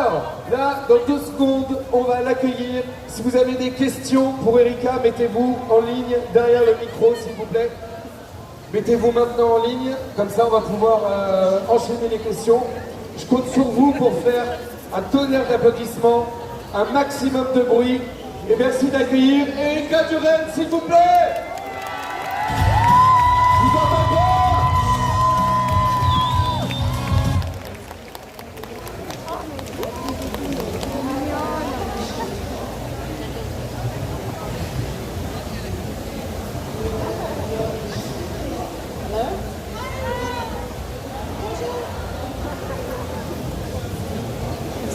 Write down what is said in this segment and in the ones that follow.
Alors, là, dans 2 secondes, on va l'accueillir. Si vous avez des questions pour Erika, mettez-vous en ligne derrière le micro, s'il vous plaît. Mettez-vous maintenant en ligne, comme ça on va pouvoir enchaîner les questions. Je compte sur vous pour faire un tonnerre d'applaudissements, un maximum de bruit. Et merci d'accueillir Erika Duren, s'il vous plaît. Je vous entends pas.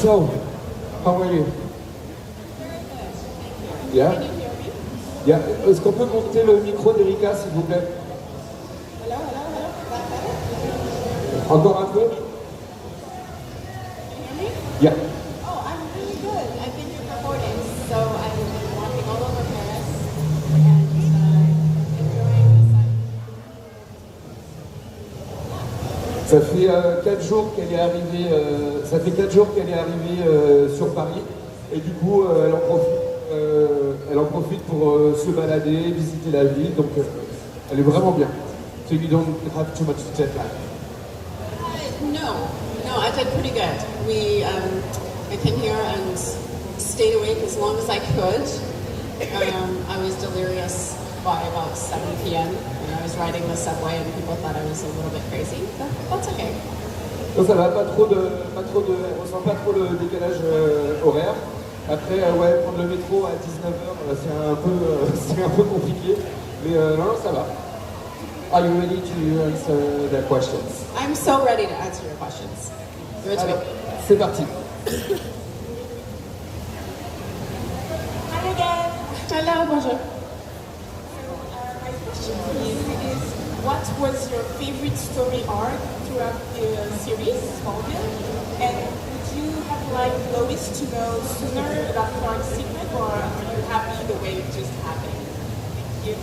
So, how are you? Yeah? Yeah. Est-ce qu'on peut monter le micro d'Erika, s'il vous plaît? Encore un peu? Yeah. Oh, I'm really good. I've been here for 4 days, so I've been walking all over Paris and enjoying the sun. Ça fait 4 jours qu'elle est arrivée. Ça fait 4 jours qu'elle est arrivée sur Paris, et du coup, elle en profite pour se balader, visiter la ville. Donc, elle est vraiment bien. So you don't have too much jet lag. No, I did pretty good. I came here and stayed awake as long as I could. I was delirious by about 7 p.m. when I was riding the subway, and people thought I was a little bit crazy, but that's okay. Donc ça va, elle ressent pas trop le décalage horaire. Après, ouais, prendre le métro à 19h, c'est un peu compliqué, mais non, ça va. Are you ready to answer the questions? I'm so ready to answer your questions. Give it to me. C'est parti. Hi again. Hello, bonjour. My question for you is, what was your favorite story arc throughout the series, Smallville? And would you have liked Lois to know sooner about Clark's secret, or are you happy the way it just happened? Thank you.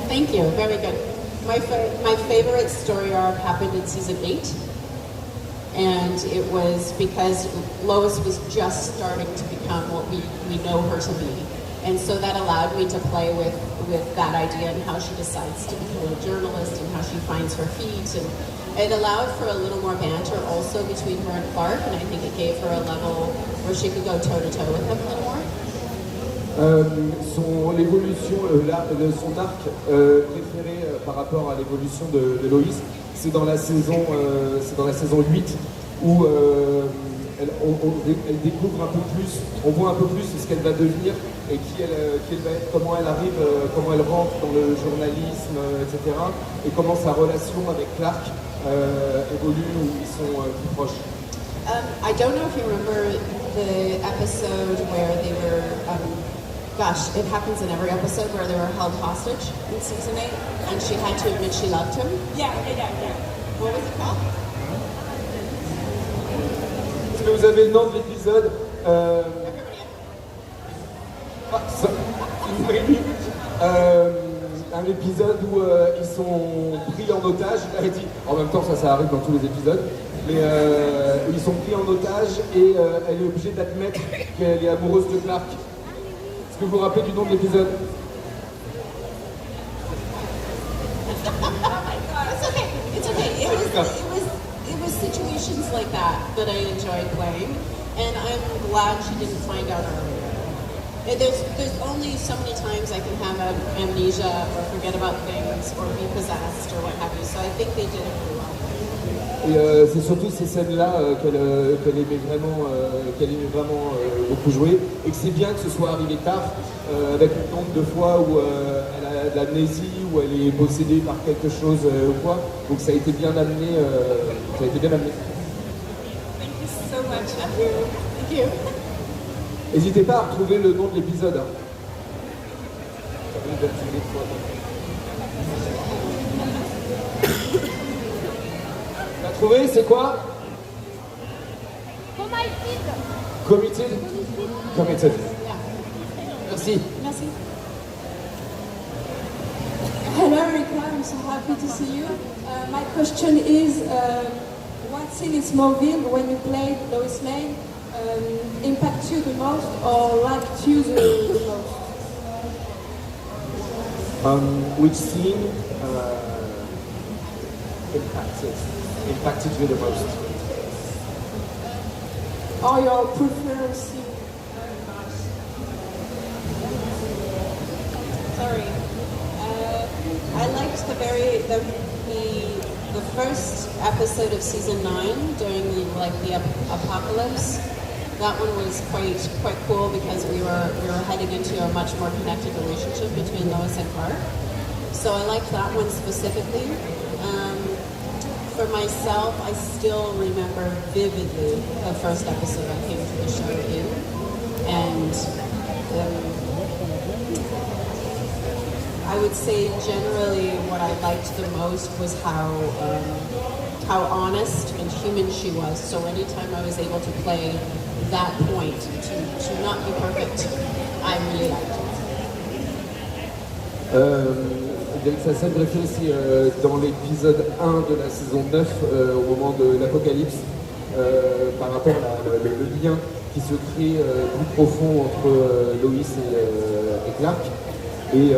Thank you. Very good. My favorite story arc happened in season 8, and it was because Lois was just starting to become what we know her to be, and so that allowed me to play with that idea and how she decides to become a journalist and how she finds her feet, and it allowed for a little more banter also between her and Clark, and I think it gave her a level where she could go toe to toe with him a little more. Son arc préféré par rapport à l'évolution de Lois, c'est dans la saison 8 où elle découvre un peu plus, on voit un peu plus ce qu'elle va devenir et qui elle va être, comment elle arrive, comment elle rentre dans le journalisme, etc. Et comment sa relation avec Clark évolue, où ils sont plus proches. I don't know if you remember the episode where they were, gosh, it happens in every episode where they were held hostage in season 8, and she had to admit she loved him. Yeah. What was it called? Est-ce que vous avez le nom de l'épisode? Un épisode où ils sont pris en otage. En même temps, ça arrive dans tous les épisodes. Mais ils sont pris en otage et elle est obligée d'admettre qu'elle est amoureuse de Clark. Est-ce que vous vous rappelez du nom de l'épisode? It's okay. It was situations like that I enjoyed playing, and I'm glad she didn't find out earlier. There's only so many times I can have amnesia or forget about things or be possessed or what have you. So I think they did it really well. Et c'est surtout ces scènes-là qu'elle aimait vraiment beaucoup jouer, et que c'est bien que ce soit arrivé tard, avec le nombre de fois où elle a de l'amnésie, où elle est possédée par quelque chose ou quoi. Donc ça a été bien amené. Thank you so much. Thank you. N'hésitez pas à retrouver le nom de l'épisode. Hein. T'as trouvé, c'est quoi? Committed. Committed. Merci. Merci. Hello Erika, I'm so happy to see you. My question is, what scene in Smallville when you played Lois Lane impact you the most or liked you the most? Which scene impacted you the most? Or your preferred scene? Sorry. I liked the first episode of season 9 during the apocalypse. That one was quite cool because we were heading into a much more connected relationship between Lois and Clark. So I liked that one specifically. For myself, I still remember vividly the first episode I came to the show in, and I would say generally what I liked the most was how honest and human she was. So anytime I was able to play that point, to not be perfect, I really liked it. Sa scène préférée, c'est dans l'épisode 1 de la saison 9, au moment de l'apocalypse, par rapport à le lien qui se crée plus profond entre Lois et Clark. Et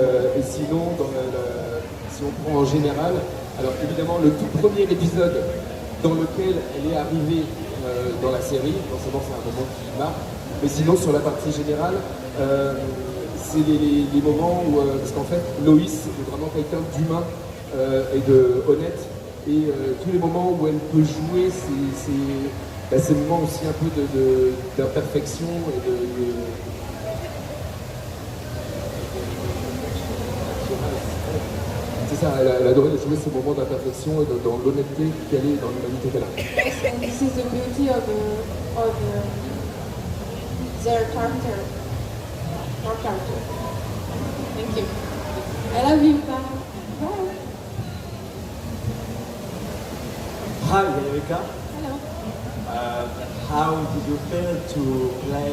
sinon, si on prend en général, alors évidemment le tout premier épisode dans lequel elle est arrivée dans la série, forcément c'est un moment qui marque, mais sinon sur la partie générale, c'est les moments où, parce qu'en fait Lois est vraiment quelqu'un d'humain et de honnête, et tous les moments où elle peut jouer, c'est le moment aussi un peu d'imperfection et c'est ça, elle adorait jouer ces moments d'imperfection et dans l'honnêteté qu'elle est, dans l'humanité qu'elle a. Yes, and this is the beauty of their character. Your character. Thank you. I love you. Bye. Bye. Hi, Erika. Hello. How did you feel to play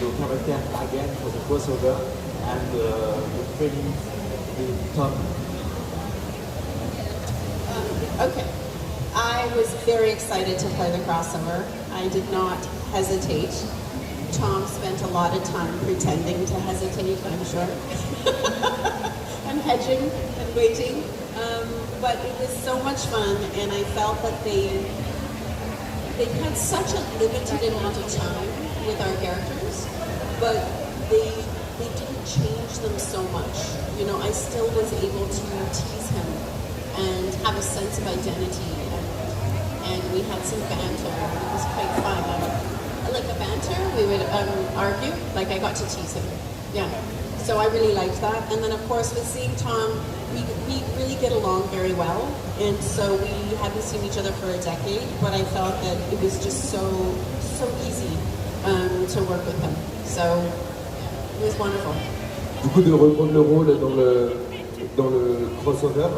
your character again for the crossover and the feeling with Tom? Okay. I was very excited to play the crossover. I did not hesitate. Tom spent a lot of time pretending to hesitate, I'm sure. And hedging and waiting. But it was so much fun, and I felt that they had such a limited amount of time with our characters, but they didn't change them so much. You know, I still was able to tease him and have a sense of identity, and we had some banter. It was quite fun. Like a banter, we would argue, like I got to tease him. Yeah. So I really liked that. And then of course with seeing Tom, we really get along very well. And so we haven't seen each other for a decade, but I felt that it was just so easy to work with him. So it was wonderful. Du coup, de reprendre le rôle dans le crossover,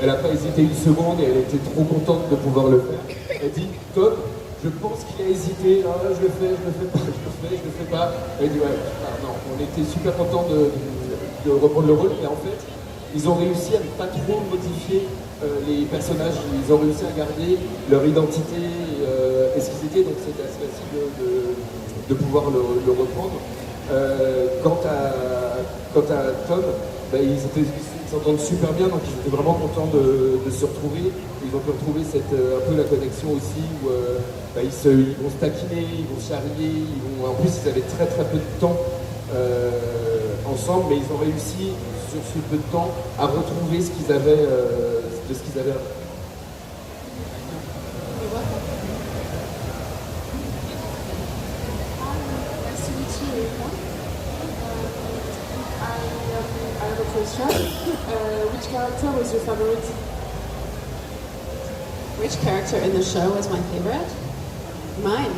elle n'a pas hésité une seconde et elle était trop contente de pouvoir le faire. Elle dit, Tom, je pense qu'il a hésité, ah, je le fais pas. Elle dit, ouais, non, on était super contents de reprendre le rôle, et en fait, ils ont réussi à ne pas trop modifier les personnages, ils ont réussi à garder leur identité et ce qu'ils étaient, donc c'était assez facile de pouvoir le reprendre. Quant à Tom, bah, ils s'entendent super bien, donc ils étaient vraiment contents de se retrouver. Ils ont pu retrouver un peu la connexion aussi où bah, ils vont se taquiner, ils vont se charrier, en plus ils avaient très peu de temps ensemble, mais ils ont réussi sur ce peu de temps à retrouver ce qu'ils avaient de ce qu'ils avaient avant. Nice to meet you, Erika. I have a question. Which character was your favorite? Which character in the show was my favorite? Mine.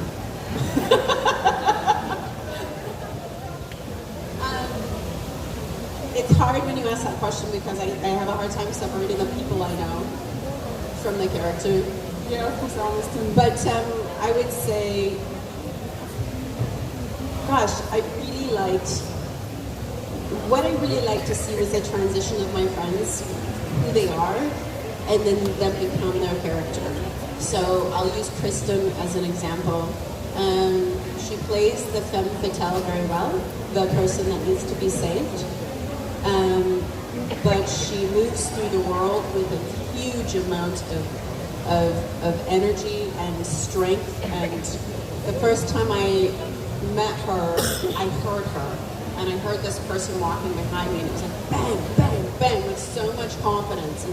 It's hard when you ask that question because I have a hard time separating the people I know from the character. Yeah, of course, I understand. But I would say, gosh, what I really liked to see was the transition of my friends, who they are, and then them become their character. So I'll use Kristen as an example. She plays the femme fatale very well, the person that needs to be saved. But she moves through the world with a huge amount of energy and strength. And the first time I met her, I heard her. And I heard this person walking behind me, and it was like bang, bang, bang, with so much confidence.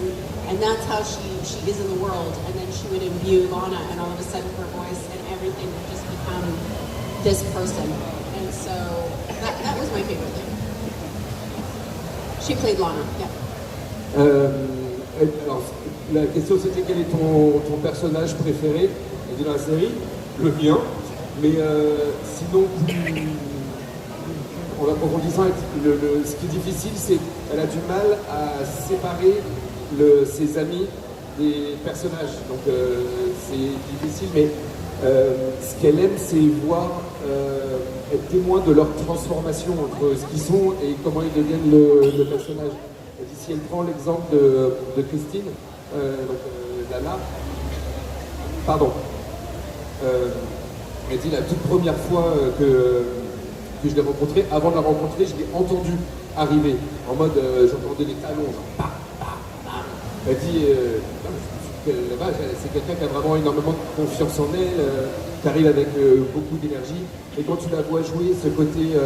And that's how she is in the world. And then she would imbue Lana, and all of a sudden her voice and everything would just become this person. And so that was my favorite thing. She played Lana, yeah. Alors, la question c'était quel est ton personnage préféré de la série? Le mien. Mais sinon, en approfondissant, ce qui est difficile, c'est qu'elle a du mal à séparer ses amis des personnages. Donc c'est difficile, mais ce qu'elle aime, c'est voir, être témoin de leur transformation entre ce qu'ils sont et comment ils deviennent le personnage. Et si elle prend l'exemple de Christine, Lala, pardon, elle dit la toute première fois que je l'ai rencontrée, avant de la rencontrer, je l'ai entendue arriver, en mode j'entendais les talons, genre pa, pa, pa. Elle dit, là-bas, c'est quelqu'un qui a vraiment énormément de confiance en elle, qui arrive avec beaucoup d'énergie, et quand tu la vois jouer ce côté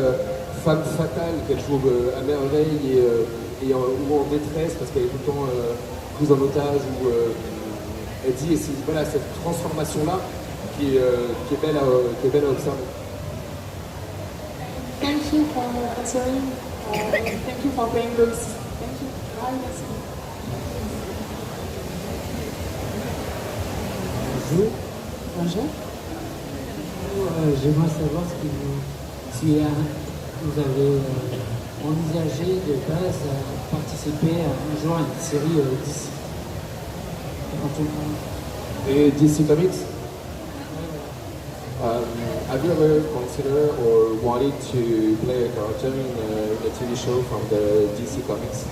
femme fatale qu'elle joue à merveille ou en détresse parce qu'elle est tout le temps prise en otage, elle dit, et c'est voilà, cette transformation-là qui est belle à observer. Thank you for answering. Thank you for playing Lois. Thank you. Bye, merci. Bonjour. Bonjour. J'aimerais savoir si vous avez envisagé de base à participer un jour à une série DC. Et DC Comics? Have you ever considered or wanted to play a character in a TV show from the DC Comics?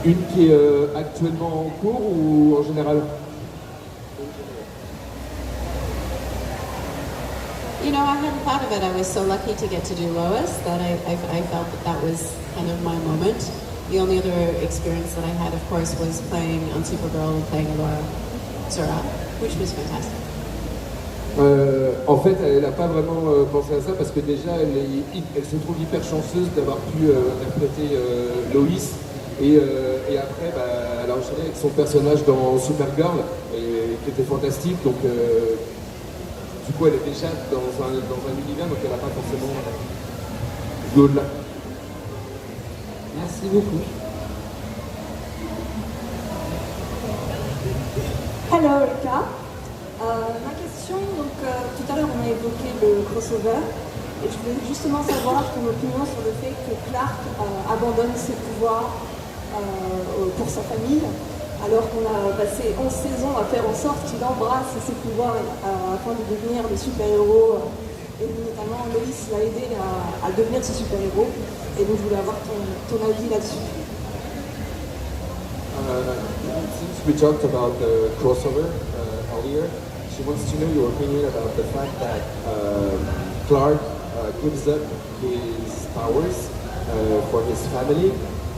Une qui est actuellement en cours ou en général? You know, I hadn't thought of it. I was so lucky to get to do Lois that I felt that was kind of my moment. The only other experience that I had, of course, was playing on Supergirl and playing Laura Zura, which was fantastic. En fait, elle n'a pas vraiment pensé à ça parce que déjà, elle se trouve hyper chanceuse d'avoir pu interpréter Lois et après, elle a enchaîné avec son personnage dans Supergirl qui était fantastique. Donc, du coup, elle est déjà dans un univers, donc elle n'a pas forcément joué au-delà. Merci beaucoup. Hello Erika. Ma question, donc tout à l'heure on a évoqué le crossover et je voulais justement savoir ton opinion sur le fait que Clark abandonne ses pouvoirs pour sa famille alors qu'on a passé 11 saisons à faire en sorte qu'il embrasse ses pouvoirs afin de devenir des super-héros et notamment Lois l'a aidé à devenir ce super-héros et donc je voulais avoir ton avis là-dessus. Since we talked about the crossover earlier, she wants to know your opinion about the fact that Clark gives up his powers for his family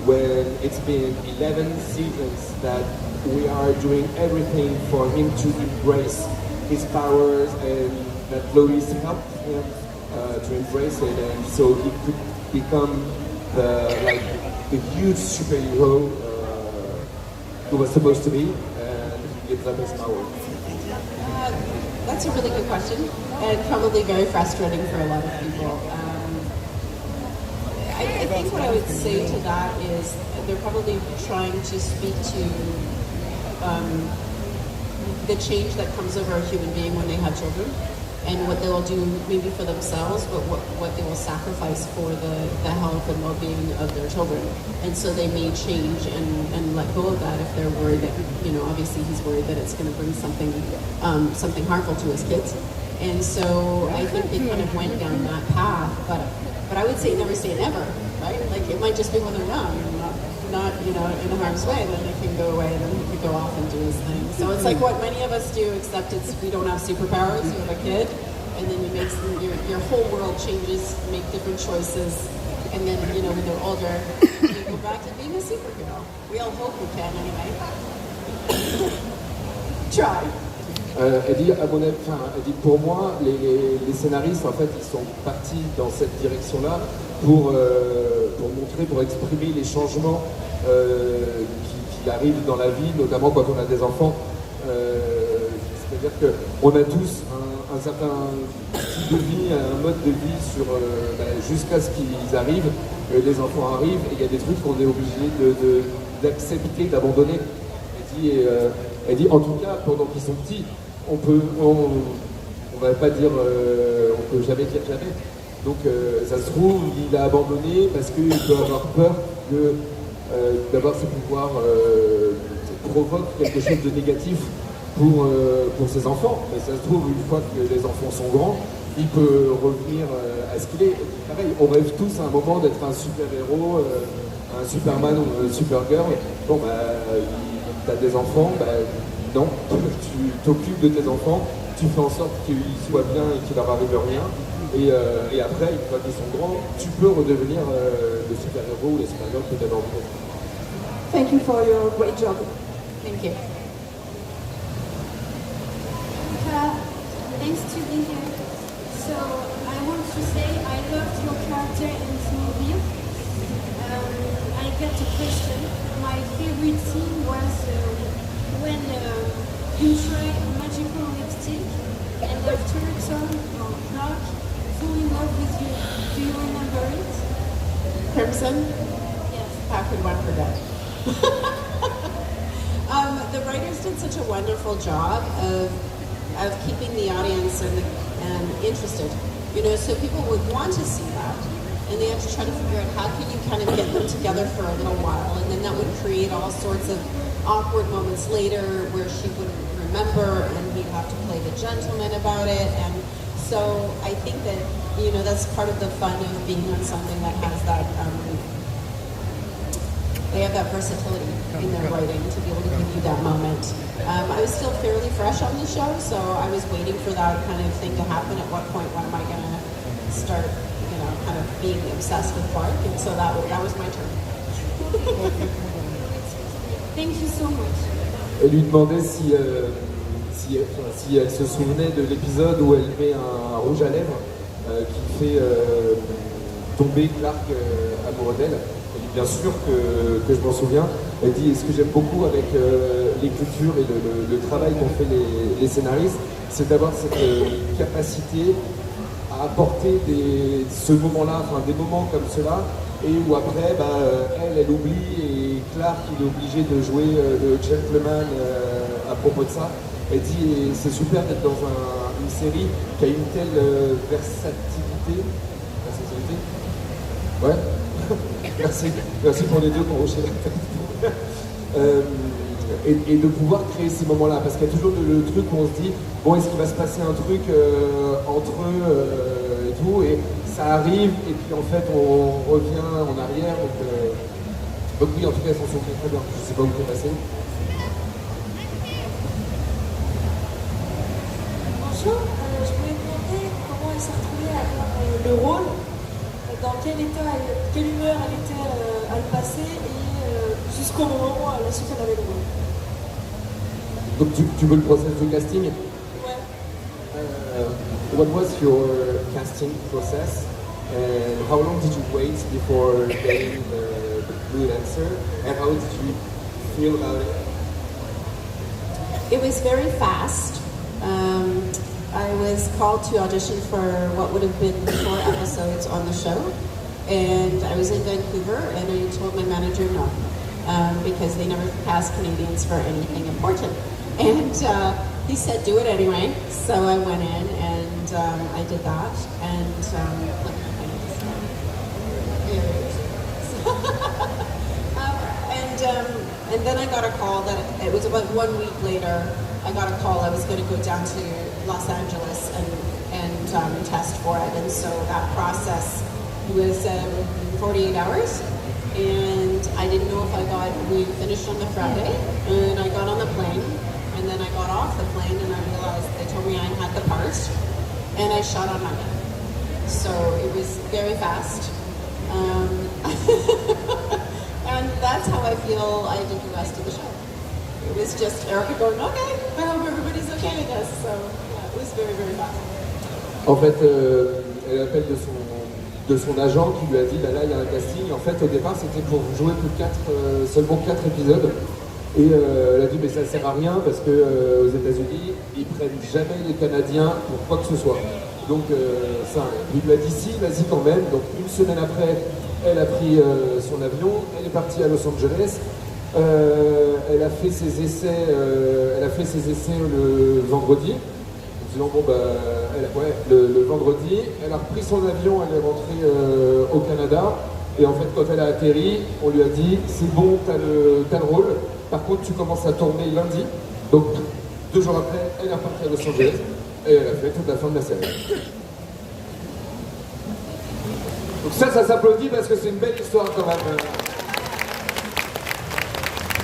when it's been 11 seasons that we are doing everything for him to embrace his powers and that Lois helped him to embrace it and so he could become the huge superhero who was supposed to be, and he gives up his power? That's a really good question, and probably very frustrating for a lot of people. I think what I would say to that is they're probably trying to speak to the change that comes over a human being when they have children, and what they will do maybe for themselves, but what they will sacrifice for the health and well-being of their children. And so they may change and let go of that if they're worried that, you know, obviously he's worried that it's going to bring something harmful to his kids. And so I think they kind of went down that path, but I would say never say never, right? Like it might just be when they're young and not you know, in harm's way, then they can go away, and then he could go off and do his thing. So it's like what many of us do, except we don't have superpowers. You have a kid, and then you make your whole world changes, make different choices, and then when they're older, you go back to being a superhero. We all hope we can, anyway. Try. Elle dit, à mon avis, elle dit, pour moi, les scénaristes, en fait, ils sont partis dans cette direction-là pour montrer, pour exprimer les changements qui arrivent dans la vie, notamment quand on a des enfants. C'est-à-dire qu'on a tous un certain style de vie, un mode de vie jusqu'à ce qu'ils arrivent, les enfants arrivent, et il y a des trucs qu'on est obligé d'accepter, d'abandonner. Elle dit, en tout cas, pendant qu'ils sont petits, on va pas dire, on peut jamais dire jamais. Donc ça se trouve, il a abandonné parce qu'il peut avoir peur d'avoir ses pouvoirs provoque quelque chose de négatif pour ses enfants. Mais ça se trouve, une fois que les enfants sont grands, il peut revenir à ce qu'il est. Pareil, on rêve tous à un moment d'être un super-héros, un Superman ou un Supergirl. Bon, t'as des enfants, non, tu t'occupes de tes enfants, tu fais en sorte qu'ils soient bien et qu'il leur arrive rien. Et après, une fois qu'ils sont grands, tu peux redevenir le super-héros ou le super-girl que tu avais envie d'être. Thank you for your great job. Thank you. Thanks to be here. So I want to say I loved your character in this movie. I got a question. My favorite scene was when you tried magical lipstick and after Clark fall in love with you. Do you remember it? Crimson? Yes. How could one forget? The writers did such a wonderful job of keeping the audience and interested. So people would want to see that. And they had to try to figure out how can you kind of get them together for a little while. And then that would create all sorts of awkward moments later where she wouldn't remember and he'd have to play the gentleman about it. And so I think that, that's part of the fun of being on something that has that, they have that versatility in their writing to be able to give you that moment. I was still fairly fresh on the show, so I was waiting for that kind of thing to happen. At what point, when am I going to start, kind of being obsessed with Clark? And so that was my turn. Thank you so much. Elle lui demandait si elle se souvenait de l'épisode où elle met un rouge à lèvres qui fait tomber Clark amoureux d'elle. Elle dit bien sûr que je m'en souviens. Elle dit ce que j'aime beaucoup avec l'écriture et le travail qu'ont fait les scénaristes, c'est d'avoir cette capacité à apporter ce moment-là, des moments comme cela, et où après, elle oublie et Clark il est obligé de jouer le gentleman à propos de ça. Elle dit c'est super d'être dans une série qui a une telle versatilité. Ouais. Merci pour les deux qui ont hoché la tête. Et de pouvoir créer ces moments-là, parce qu'il y a toujours le truc où on se dit bon, est-ce qu'il va se passer un truc entre eux et tout, et ça arrive et puis en fait on revient en arrière, donc oui, en tout cas elles s'en sont très bien. Je sais pas où c'est passé. Bonjour, je voulais demander comment elle s'est retrouvée à avoir le rôle, dans quel état, quelle humeur elle était à le passer et jusqu'au moment où elle a su qu'elle avait le rôle. Donc tu veux le process de casting? Ouais. What was your casting process and how long did you wait before getting the blue dancer and how did you feel about it? It was very fast. I was called to audition for what would have been 4 episodes on the show, and I was in Vancouver, and I told my manager no, because they never cast Canadians for anything important. And he said, do it anyway. So I went in, and I did that, and then I got a call that it was about 1 week later. I got a call I was going to go down to Los Angeles and test for it, and so that process was 48 hours, and and I didn't know if we finished on the Friday, and I got on the plane, and then I got off the plane, and I realized they told me I had the part, and I shot on Monday. So it was very fast. And that's how I feel I did the rest of the show. It was just Erica going, okay, I hope everybody's okay with this. So yeah, it was very, very fast. En fait, elle appelle de son agent qui lui a dit, bah là il y a un casting. En fait, au départ, c'était pour jouer que seulement 4 épisodes. Et elle a dit, mais ça sert à rien parce que aux États-Unis, ils prennent jamais les Canadiens pour quoi que ce soit. Donc ça, il lui a dit si, vas-y quand même. Donc une semaine après, elle a pris son avion, elle est partie à Los Angeles. Elle a fait ses essais, le vendredi. En disant bon le vendredi, elle a repris son avion, elle est rentrée au Canada. Et en fait, quand elle a atterri, on lui a dit c'est bon, t'as le rôle. Par contre, tu commences à tourner lundi. Donc 2 jours après, elle est repartie à Los Angeles. Et elle a fait toute la fin de la série. Donc ça s'applaudit parce que c'est une belle histoire quand même.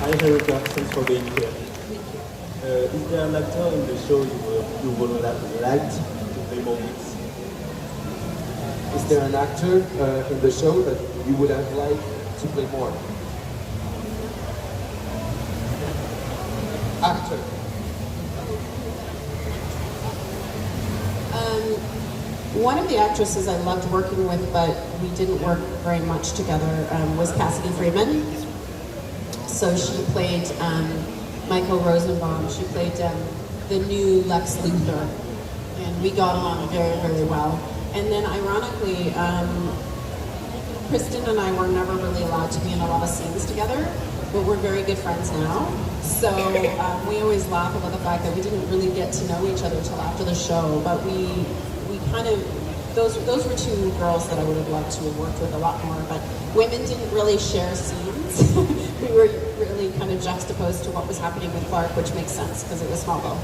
Hi Erica, thanks for being here. Is there an actor in the show you would have liked to play more with? Is there an actor in the show that you would have liked to play more? Actor. One of the actresses I loved working with, but we didn't work very much together, was Cassidy Freeman. So she played Michael Rosenbaum. She played the new Lex Luthor, and we got along very, very well. And then, ironically, Kristen and I were never really allowed to be in a lot of scenes together, but we're very good friends now. So we always laugh about the fact that we didn't really get to know each other till after the show, but we kind of, those were 2 girls that I would have loved to have worked with a lot more, but women didn't really share scenes. We were really kind of juxtaposed to what was happening with Clark, which makes sense because it was Smallville.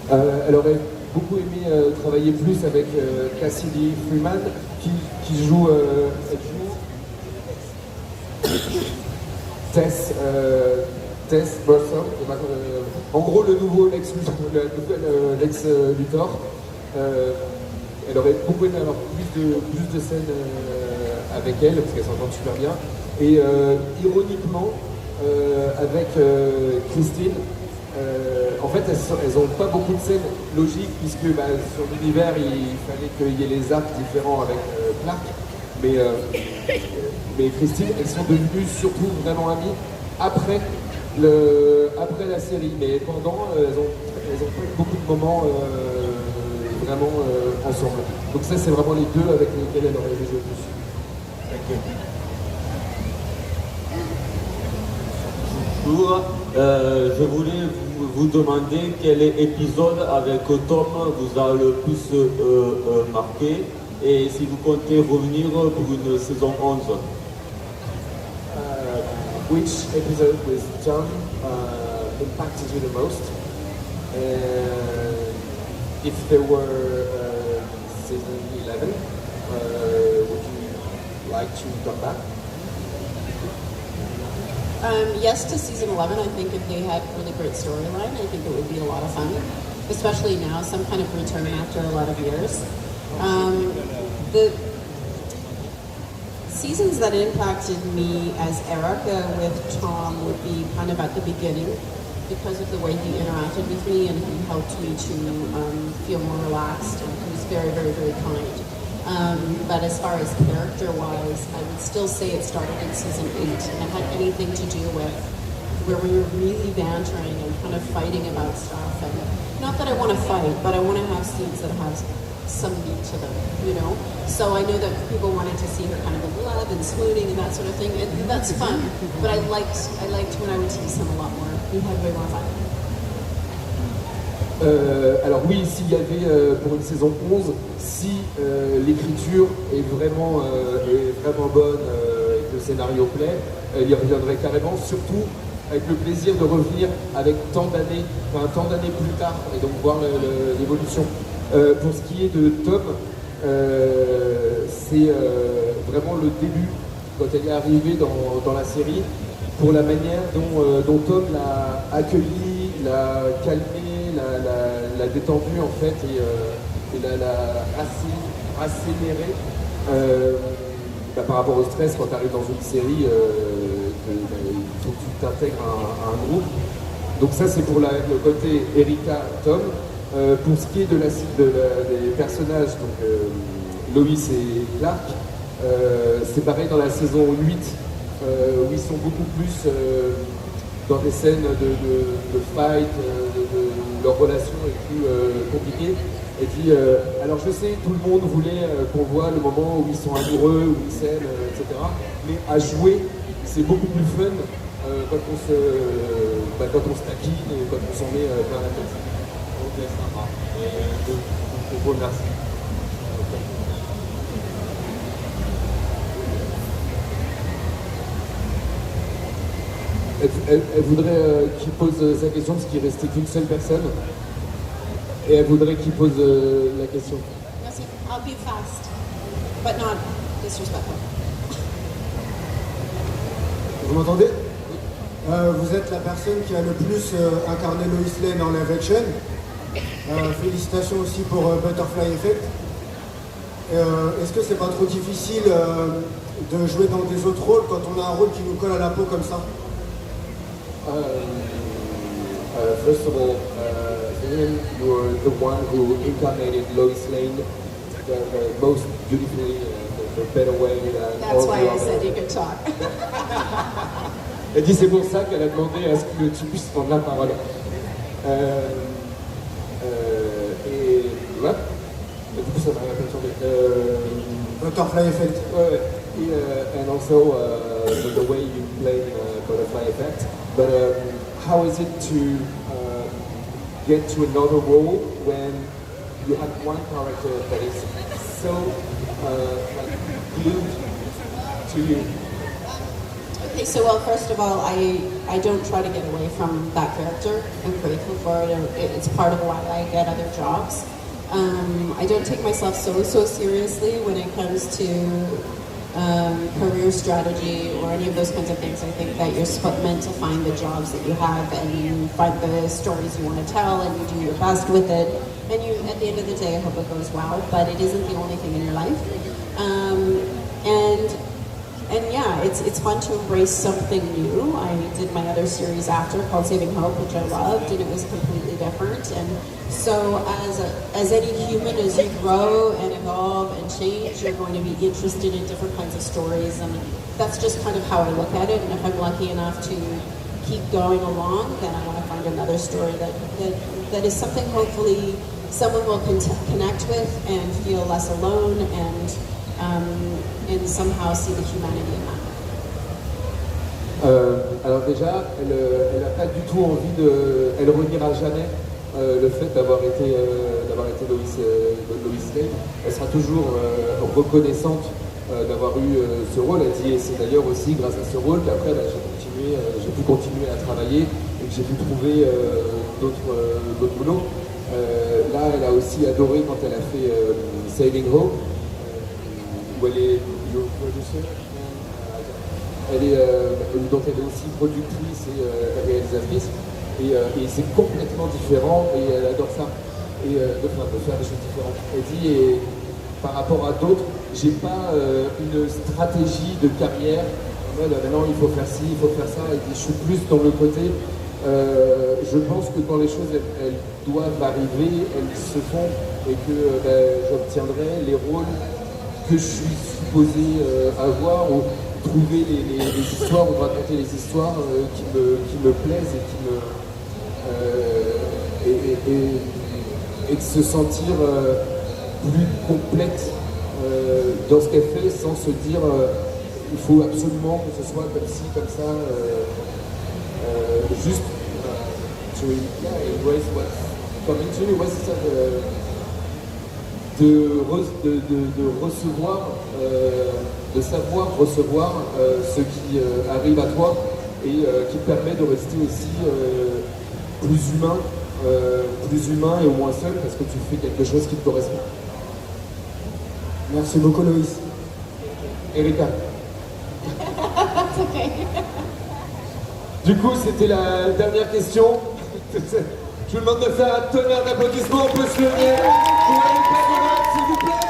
Elle aurait beaucoup aimé travailler plus avec Cassidy Freeman qui joue Tess Burson, en gros le nouveau Lex Luthor. Elle aurait beaucoup aimé avoir plus de scènes avec elle parce qu'elle s'entend super bien. Et ironiquement, avec Christine, en fait elles n'ont pas beaucoup de scènes logiques puisque sur l'univers il fallait qu'il y ait les arcs différents avec Clark. Mais Christine, elles sont devenues surtout vraiment amies après la série. Mais pendant, elles ont pas eu beaucoup de moments vraiment ensemble. Donc ça, c'est vraiment les 2 avec lesquels elle aurait aimé jouer plus. Bonjour, je voulais vous demander quel épisode avec Tom vous a le plus marqué et si vous comptez revenir pour une saison 11. Which episode with Tom impacted you the most? If there were season 11, would you like to come back? Yes to season 11. I think if they had really great storyline, I think it would be a lot of fun, especially now, some kind of return after a lot of years. The seasons that impacted me as Erica with Tom would be kind of at the beginning because of the way he interacted with me and he helped me to feel more relaxed and he was very, very, very kind. But as far as character-wise, I would still say it started in season 8 and it had anything to do with where we were really bantering and kind of fighting about stuff. And not that I want to fight, but I want to have scenes that have some meat to them, you know? So I know that people wanted to see her kind of in love and swooning and that sort of thing, and that's fun. But I liked when I would tease him a lot more. We had way more fun. Alors oui, s'il y avait pour une saison 11, si l'écriture est vraiment bonne et que le scénario plaît, elle y reviendrait carrément, surtout avec le plaisir de revenir avec tant d'années plus tard et donc voir l'évolution. Pour ce qui est de Tom, c'est vraiment le début, quand elle est arrivée dans la série, pour la manière dont Tom l'a accueillie, l'a calmée, l'a détendue en fait, et l'a accélérée par rapport au stress quand tu arrives dans une série, il faut que tu t'intègres à un groupe. Donc ça c'est pour le côté Erika, Tom. Pour ce qui est des personnages, donc Lois et Clark, c'est pareil dans la saison 8, où ils sont beaucoup plus dans des scènes de fight, leur relation est plus compliquée. Et puis, alors je sais, tout le monde voulait qu'on voit le moment où ils sont amoureux, où ils s'aiment, etc. Mais à jouer, c'est beaucoup plus fun quand on se taquine et quand on s'en met plein la tête. Ok, sympa. Je vous remercie. Elle voudrait qu'il pose sa question parce qu'il restait qu'une seule personne. Et elle voudrait qu'il pose la question. Merci. I'll be fast, but not disrespectful. Vous m'entendez? Vous êtes la personne qui a le plus incarné Lois Lane en live action. Félicitations aussi pour Butterfly Effect. Est-ce que c'est pas trop difficile de jouer dans des autres rôles quand on a un rôle qui nous colle à la peau comme ça? First of all, Ian, you're the one who incarnated Lois Lane the most beautifully, the better way than That's all why the I other. said you could talk. Elle dit c'est pour ça qu'elle a demandé à ce que tu puisses prendre la parole. Et ouais. Et du coup ça m'a rien fait Butterfly Effect. ouais. And also the way you play Butterfly Effect. But how is it to get to another role when you have one character that is so glued to you? Okay, so well, first of all, I don't try to get away from that character. I'm grateful for it. It's part of why I get other jobs. I don't take myself so seriously when it comes to career strategy or any of those kinds of things. I think that you're meant to find the jobs that you have and you find the stories you want to tell and you do your best with it. And you, at the end of the day, I hope it goes well, but it isn't the only thing in your life. And yeah, it's fun to embrace something new. I did my other series after called Saving Hope, which I loved, and it was completely different. And so as any human, as you grow and evolve and change, you're going to be interested in different kinds of stories. And that's just kind of how I look at it. And if I'm lucky enough to keep going along, then I want to find another story that is something hopefully someone will connect with and feel less alone and somehow see the humanity in that. Alors déjà, elle n'a pas du tout envie de... Elle reniera jamais le fait d'avoir été Lois Lane. Elle sera toujours reconnaissante d'avoir eu ce rôle. Elle dit, et c'est d'ailleurs aussi grâce à ce rôle qu'après j'ai pu continuer à travailler et que j'ai pu trouver d'autres boulots. Là, elle a aussi adoré quand elle a fait Sailing Hope, où elle est dont elle est aussi productrice et réalisatrice, et c'est complètement différent et elle adore ça, et de faire des choses différentes. Elle dit, et par rapport à d'autres, j'ai pas une stratégie de carrière en mode non il faut faire ci, il faut faire ça. Elle dit, je suis plus dans le côté je pense que quand les choses elles doivent arriver, elles se font, et que j'obtiendrai les rôles que je suis supposé avoir, ou trouver les histoires, ou raconter les histoires qui me plaisent et de se sentir plus complète dans ce qu'elle fait, sans se dire il faut absolument que ce soit comme ci, comme ça, juste to embrace what's coming to you, de recevoir, de savoir recevoir ce qui arrive à toi, et qui te permet de rester aussi plus humain et au moins seul, parce que tu fais quelque chose qui te correspond. Merci beaucoup Loïs. Erika. That's okay. Du coup, c'était la dernière question. Je vous demande de faire un tonnerre d'applaudissements. On peut se lever pour Erika Durant, s'il vous plaît.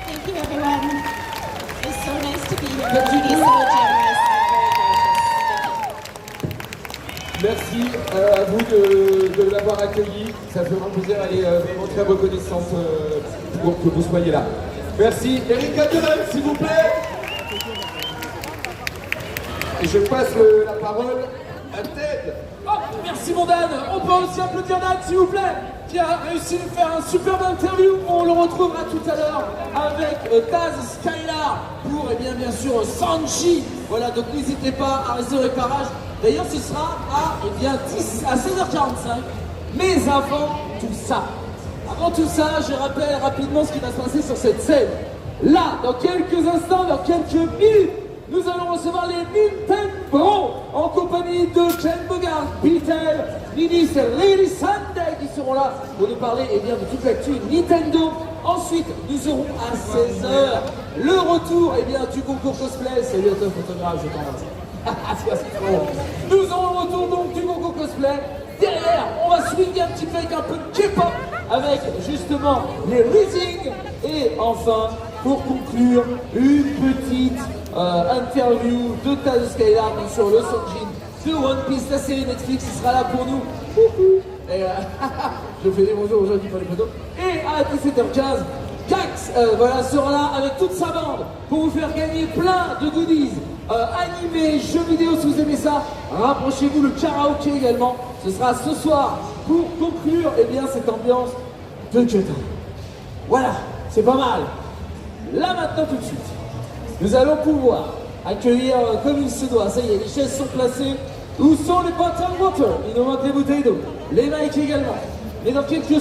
Thank you, everyone. It's so nice to be here. Judy's so generous and very gracious. Merci à vous de l'avoir accueilli. Ça fait vraiment plaisir. Elle est vraiment très reconnaissante pour que vous soyez là. Merci. Erika Durant, s'il vous plaît. Et je passe la parole à Ted. Oh, merci mon Dan. On peut aussi applaudir Dan, s'il vous plaît, qui a réussi à faire un superbe interview. On le retrouvera tout à l'heure avec Taz Skylar pour, et bien sûr, Sanji. Voilà, donc n'hésitez pas à rester au réparage. D'ailleurs, ce sera à 16h45. Mais avant tout ça, je rappelle rapidement ce qui va se passer sur cette scène. Là, dans quelques instants, dans quelques minutes, nous allons recevoir les Nintendo en compagnie de Ken Bogart, Peter, Ninis et Lily Sunday qui seront là pour nous parler de toute l'actu Nintendo. Ensuite, nous aurons à 16h le retour du concours cosplay. Salut à toi, photographe, je t'embrasse. Nous aurons le retour donc du concours cosplay. Derrière, on va swinguer un petit peu avec un peu de K-pop avec justement les Rising. Et enfin, pour conclure, une petite interview de Taz Skylar sur le Sanjin de One Piece, la série Netflix, il sera là pour nous. Et je fais des bonjours aux gens qui font les photos. Et à 17h15, Gax sera là avec toute sa bande pour vous faire gagner plein de goodies animés, jeux vidéo si vous aimez ça. Rapprochez-vous, le karaoké également. Ce sera ce soir pour conclure cette ambiance de Kyoto. Voilà, c'est pas mal. Là maintenant tout de suite, nous allons pouvoir accueillir comme il se doit. Ça y est, les chaises sont placées. Où sont les bottle water? Il nous manque les bouteilles d'eau. Les mics également. Mais dans quelques